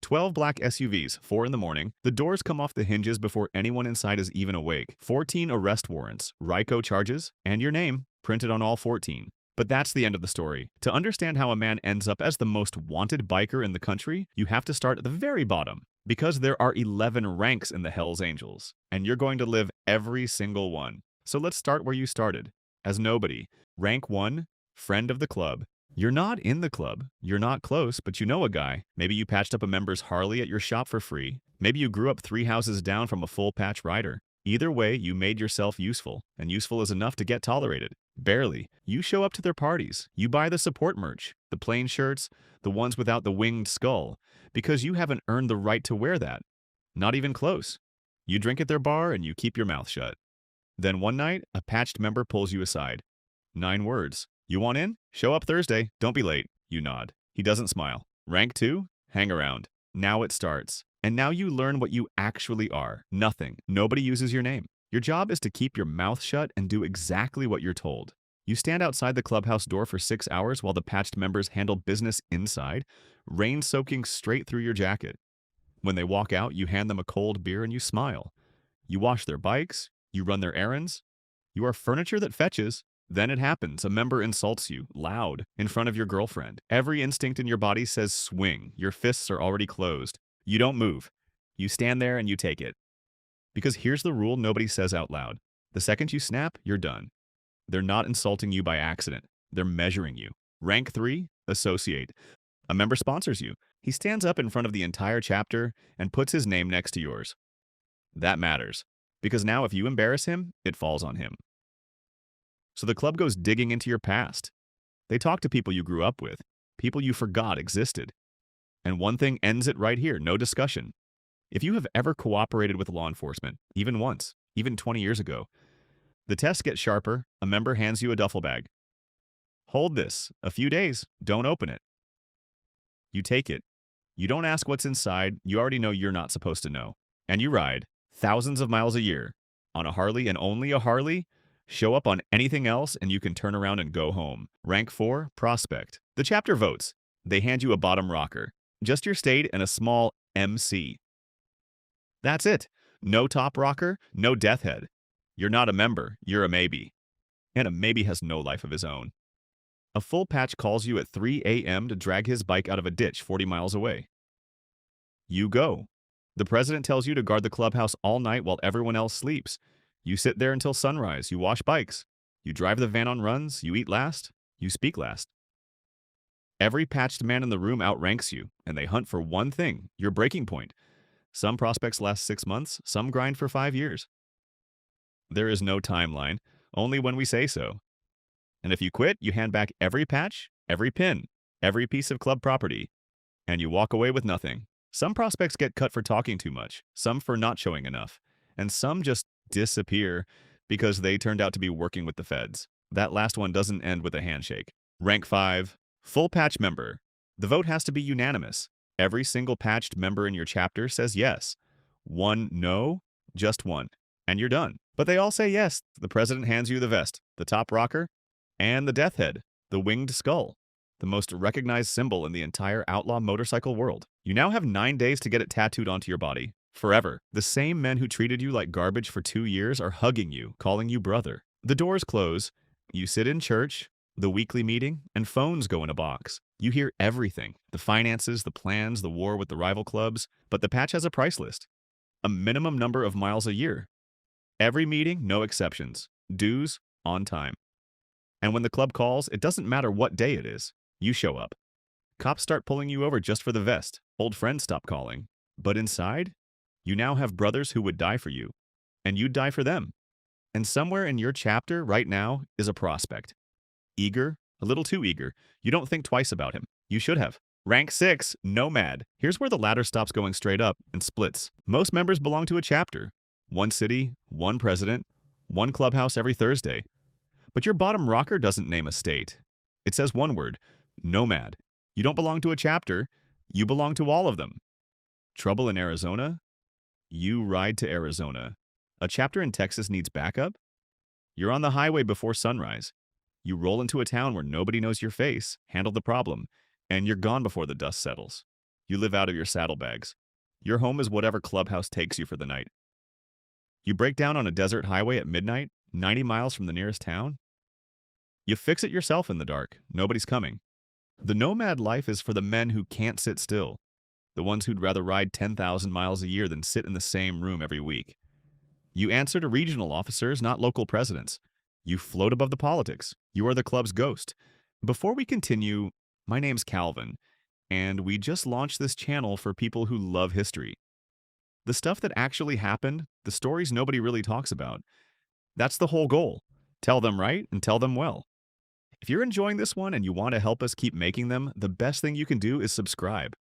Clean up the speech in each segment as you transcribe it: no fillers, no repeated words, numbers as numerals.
12 black SUVs, 4 in the morning. The doors come off the hinges before anyone inside is even awake. 14 arrest warrants, RICO charges, and your name printed on all 14. But that's the end of the story. To understand how a man ends up as the most wanted biker in the country, you have to start at the very bottom. Because there are 11 ranks in the Hells Angels, and you're going to live every single one. So let's start where you started, as nobody. Rank 1, friend of the club. You're not in the club, you're not close, but you know a guy. Maybe you patched up a member's Harley at your shop for free. Maybe you grew up 3 houses down from a full patch rider. Either way, you made yourself useful, and useful is enough to get tolerated. Barely. You show up to their parties. You buy the support merch, the plain shirts, the ones without the winged skull, because you haven't earned the right to wear that. Not even close. You drink at their bar and you keep your mouth shut. Then one night, a patched member pulls you aside. 9 words. You want in? Show up Thursday. Don't be late. You nod. He doesn't smile. Rank 2? Hang around. Now it starts. And now you learn what you actually are. Nothing. Nobody uses your name. Your job is to keep your mouth shut and do exactly what you're told. You stand outside the clubhouse door for 6 hours while the patched members handle business inside, rain soaking straight through your jacket. When they walk out, you hand them a cold beer and you smile. You wash their bikes. You run their errands. You are furniture that fetches. Then it happens. A member insults you, loud, in front of your girlfriend. Every instinct in your body says swing. Your fists are already closed. You don't move. You stand there and you take it. Because here's the rule nobody says out loud. The second you snap, you're done. They're not insulting you by accident. They're measuring you. Rank 3, associate. A member sponsors you. He stands up in front of the entire chapter and puts his name next to yours. That matters. Because now if you embarrass him, it falls on him. So the club goes digging into your past. They talk to people you grew up with, people you forgot existed. And one thing ends it right here, no discussion. If you have ever cooperated with law enforcement, even once, even 20 years ago, the tests get sharper. A member hands you a duffel bag. Hold this. A few days. Don't open it. You take it. You don't ask what's inside. You already know you're not supposed to know. And you ride thousands of miles a year on a Harley and only a Harley. Show up on anything else and you can turn around and go home. Rank 4, prospect. The chapter votes. They hand you a bottom rocker. Just your state and a small MC. That's it. No top rocker, no death head. You're not a member, you're a maybe. And a maybe has no life of his own. A full patch calls you at 3 a.m. to drag his bike out of a ditch 40 miles away. You go. The president tells you to guard the clubhouse all night while everyone else sleeps. You sit there until sunrise. You wash bikes. You drive the van on runs. You eat last. You speak last. Every patched man in the room outranks you, and they hunt for one thing, your breaking point. Some prospects last 6 months. Some grind for 5 years. There is no timeline, only when we say so. And if you quit, you hand back every patch, every pin, every piece of club property, and you walk away with nothing. Some prospects get cut for talking too much, some for not showing enough, and some just disappear because they turned out to be working with the feds. That last one doesn't end with a handshake. Rank 5, full patch member. The vote has to be unanimous. Every single patched member in your chapter says yes. One no, just one, and you're done. But they all say yes. The president hands you the vest, the top rocker, and the death head, the winged skull, the most recognized symbol in the entire outlaw motorcycle world. You now have 9 days to get it tattooed onto your body. Forever. The same men who treated you like garbage for 2 years are hugging you, calling you brother. The doors close. You sit in church, the weekly meeting, and phones go in a box. You hear everything. The finances, the plans, the war with the rival clubs. But the patch has a price list. A minimum number of miles a year. Every meeting, no exceptions. Dues, on time. And when the club calls, it doesn't matter what day it is. You show up. Cops start pulling you over just for the vest. Old friends stop calling. But inside, you now have brothers who would die for you, and you'd die for them. And somewhere in your chapter right now is a prospect. Eager, a little too eager. You don't think twice about him. You should have. Rank 6, nomad. Here's where the ladder stops going straight up and splits. Most members belong to a chapter. One city, one president, one clubhouse every Thursday. But your bottom rocker doesn't name a state. It says one word, nomad. You don't belong to a chapter. You belong to all of them. Trouble in Arizona? You ride to Arizona. A chapter in Texas needs backup? You're on the highway before sunrise. You roll into a town where nobody knows your face, handle the problem, and you're gone before the dust settles. You live out of your saddlebags. Your home is whatever clubhouse takes you for the night. You break down on a desert highway at midnight, 90 miles from the nearest town. You fix it yourself in the dark. Nobody's coming. The nomad life is for the men who can't sit still, the ones who'd rather ride 10,000 miles a year than sit in the same room every week. You answer to regional officers, not local presidents. You float above the politics. You are the club's ghost. Before we continue, my name's Calvin, and we just launched this channel for people who love history. The stuff that actually happened, the stories nobody really talks about. That's the whole goal. Tell them right and tell them well. If you're enjoying this one and you want to help us keep making them, the best thing you can do is subscribe.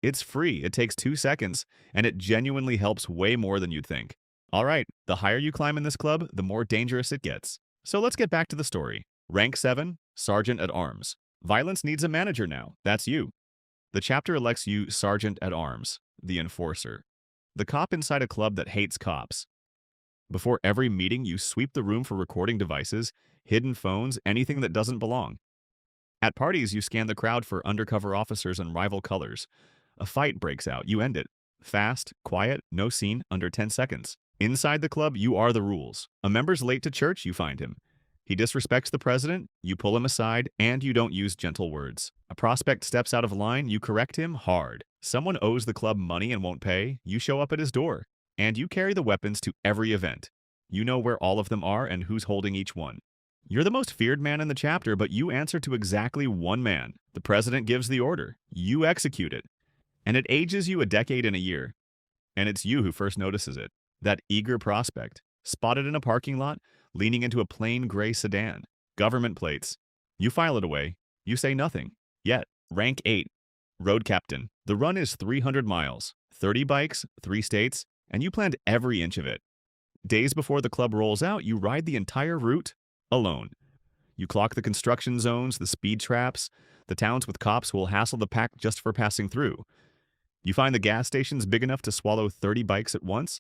It's free, it takes 2 seconds, and it genuinely helps way more than you'd think. All right, the higher you climb in this club, the more dangerous it gets. So let's get back to the story. Rank 7, Sergeant at Arms. Violence needs a manager now. That's you. The chapter elects you Sergeant at Arms, the enforcer. The cop inside a club that hates cops. Before every meeting, you sweep the room for recording devices, hidden phones, anything that doesn't belong. At parties, you scan the crowd for undercover officers and rival colors. A fight breaks out, you end it. Fast, quiet, no scene, under 10 seconds. Inside the club, you are the rules. A member's late to church, you find him. He disrespects the president, you pull him aside, and you don't use gentle words. A prospect steps out of line, you correct him hard. Someone owes the club money and won't pay, you show up at his door. And you carry the weapons to every event. You know where all of them are and who's holding each one. You're the most feared man in the chapter, but you answer to exactly one man. The president gives the order. You execute it. And it ages you a decade and a year. And it's you who first notices it. That eager prospect, spotted in a parking lot, leaning into a plain gray sedan. Government plates. You file it away. You say nothing. Yet, rank 8. Road captain. The run is 300 miles, 30 bikes, 3 states, and you planned every inch of it. Days before the club rolls out, you ride the entire route alone. You clock the construction zones, the speed traps, the towns with cops who will hassle the pack just for passing through. You find the gas stations big enough to swallow 30 bikes at once,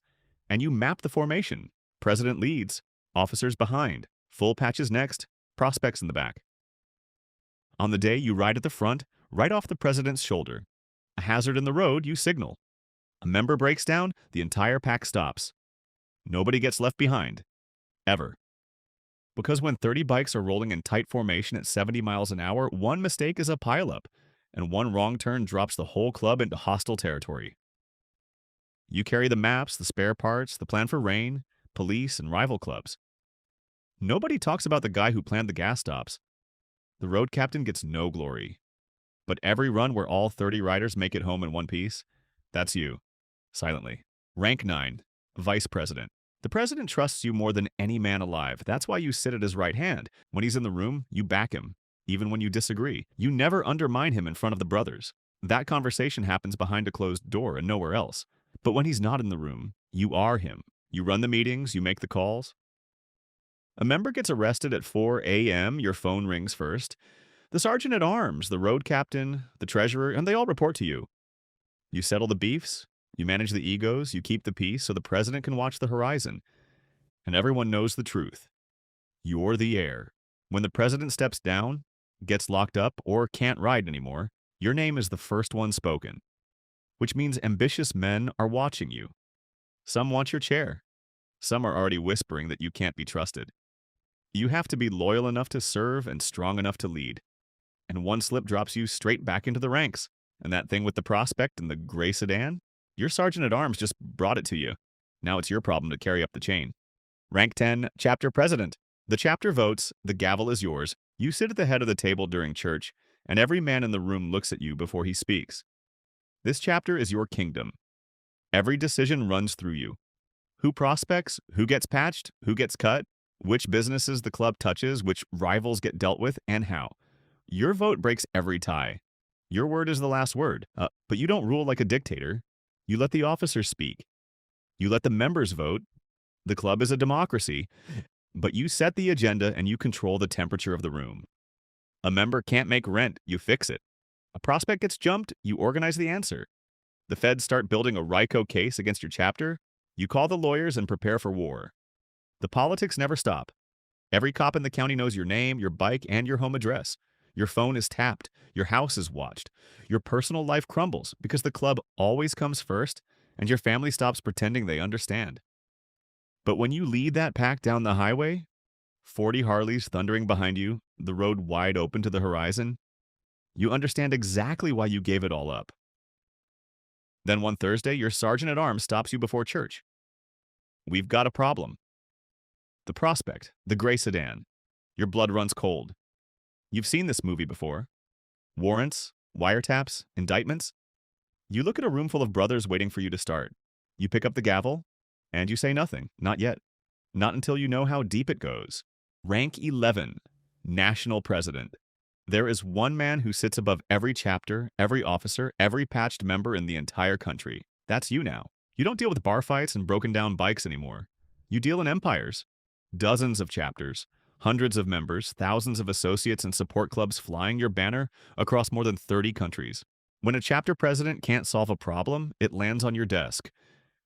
and you map the formation. President leads, officers behind, full patches next, prospects in the back. On the day, you ride at the front, right off the president's shoulder. A hazard in the road, you signal. A member breaks down, the entire pack stops. Nobody gets left behind. Ever. Because when 30 bikes are rolling in tight formation at 70 miles an hour, one mistake is a pileup, and one wrong turn drops the whole club into hostile territory. You carry the maps, the spare parts, the plan for rain, police, and rival clubs. Nobody talks about the guy who planned the gas stops. The road captain gets no glory. But every run where all 30 riders make it home in one piece, that's you. Silently. Rank 9. Vice President. The president trusts you more than any man alive. That's why you sit at his right hand. When he's in the room, you back him. Even when you disagree, you never undermine him in front of the brothers. That conversation happens behind a closed door and nowhere else. But when he's not in the room, you are him. You run the meetings, you make the calls. A member gets arrested at 4 a.m., your phone rings first. The sergeant at arms, the road captain, the treasurer, and they all report to you. You settle the beefs, you manage the egos, you keep the peace so the president can watch the horizon. And everyone knows the truth. You're the heir. When the president steps down, gets locked up, or can't ride anymore, your name is the first one spoken. Which means ambitious men are watching you. Some want your chair. Some are already whispering that you can't be trusted. You have to be loyal enough to serve and strong enough to lead. And one slip drops you straight back into the ranks. And that thing with the prospect and the gray sedan? Your sergeant at arms just brought it to you. Now it's your problem to carry up the chain. Rank 10, Chapter President. The chapter votes, the gavel is yours. You sit at the head of the table during church, and every man in the room looks at you before he speaks. This chapter is your kingdom. Every decision runs through you. Who prospects, who gets patched, who gets cut, which businesses the club touches, which rivals get dealt with, and how. Your vote breaks every tie. Your word is the last word, but you don't rule like a dictator. You let the officers speak. You let the members vote. The club is a democracy, but you set the agenda and you control the temperature of the room. A member can't make rent, you fix it. A prospect gets jumped, you organize the answer. The feds start building a RICO case against your chapter, you call the lawyers and prepare for war. The politics never stop. Every cop in the county knows your name, your bike, and your home address. Your phone is tapped. Your house is watched. Your personal life crumbles because the club always comes first and your family stops pretending they understand. But when you lead that pack down the highway, 40 Harleys thundering behind you, the road wide open to the horizon, you understand exactly why you gave it all up. Then one Thursday, your sergeant at arms stops you before church. We've got a problem. The prospect, the gray sedan. Your blood runs cold. You've seen this movie before. Warrants, wiretaps, indictments. You look at a room full of brothers waiting for you to start. You pick up the gavel, and you say nothing, not yet. Not until you know how deep it goes. Rank 11, National President. There is one man who sits above every chapter, every officer, every patched member in the entire country. That's you now. You don't deal with bar fights and broken down bikes anymore. You deal in empires. Dozens of chapters, hundreds of members, thousands of associates and support clubs flying your banner across more than 30 countries. When a chapter president can't solve a problem, it lands on your desk.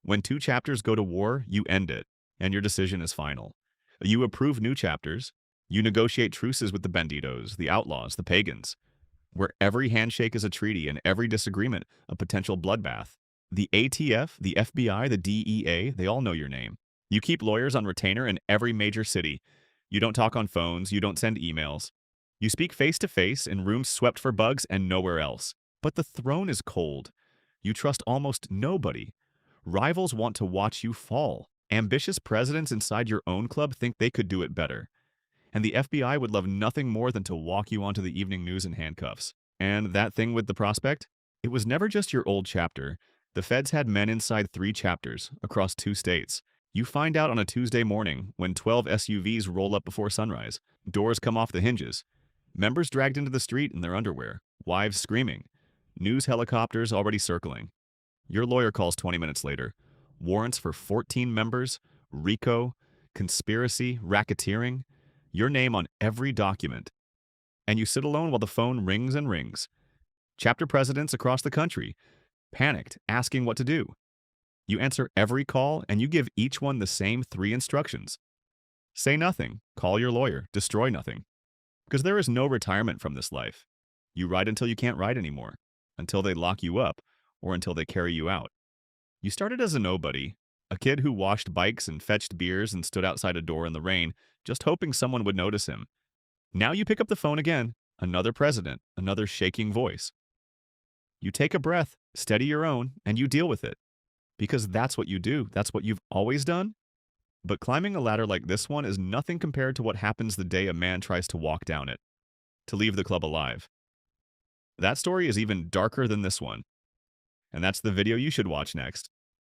When 2 chapters go to war, you end it, and your decision is final. You approve new chapters. You negotiate truces with the banditos, the outlaws, the pagans, where every handshake is a treaty and every disagreement a potential bloodbath. The ATF, the FBI, the DEA, they all know your name. You keep lawyers on retainer in every major city. You don't talk on phones, you don't send emails. You speak face-to-face in rooms swept for bugs and nowhere else. But the throne is cold. You trust almost nobody. Rivals want to watch you fall. Ambitious presidents inside your own club think they could do it better. And the FBI would love nothing more than to walk you onto the evening news in handcuffs. And that thing with the prospect? It was never just your old chapter. The feds had men inside 3 chapters, across 2 states. You find out on a Tuesday morning when 12 SUVs roll up before sunrise. Doors come off the hinges. Members dragged into the street in their underwear. Wives screaming. News helicopters already circling. Your lawyer calls 20 minutes later. Warrants for 14 members, RICO, conspiracy, racketeering. Your name on every document. And you sit alone while the phone rings and rings. Chapter presidents across the country, panicked, asking what to do. You answer every call and you give each one the same 3 instructions. Say nothing, call your lawyer, destroy nothing. Because there is no retirement from this life. You ride until you can't ride anymore, until they lock you up, or until they carry you out. You started as a nobody, a kid who washed bikes and fetched beers and stood outside a door in the rain, just hoping someone would notice him. Now you pick up the phone again, another president, another shaking voice. You take a breath, steady your own, and you deal with it. Because that's what you do, that's what you've always done. But climbing a ladder like this one is nothing compared to what happens the day a man tries to walk down it, to leave the club alive. That story is even darker than this one. And that's the video you should watch next.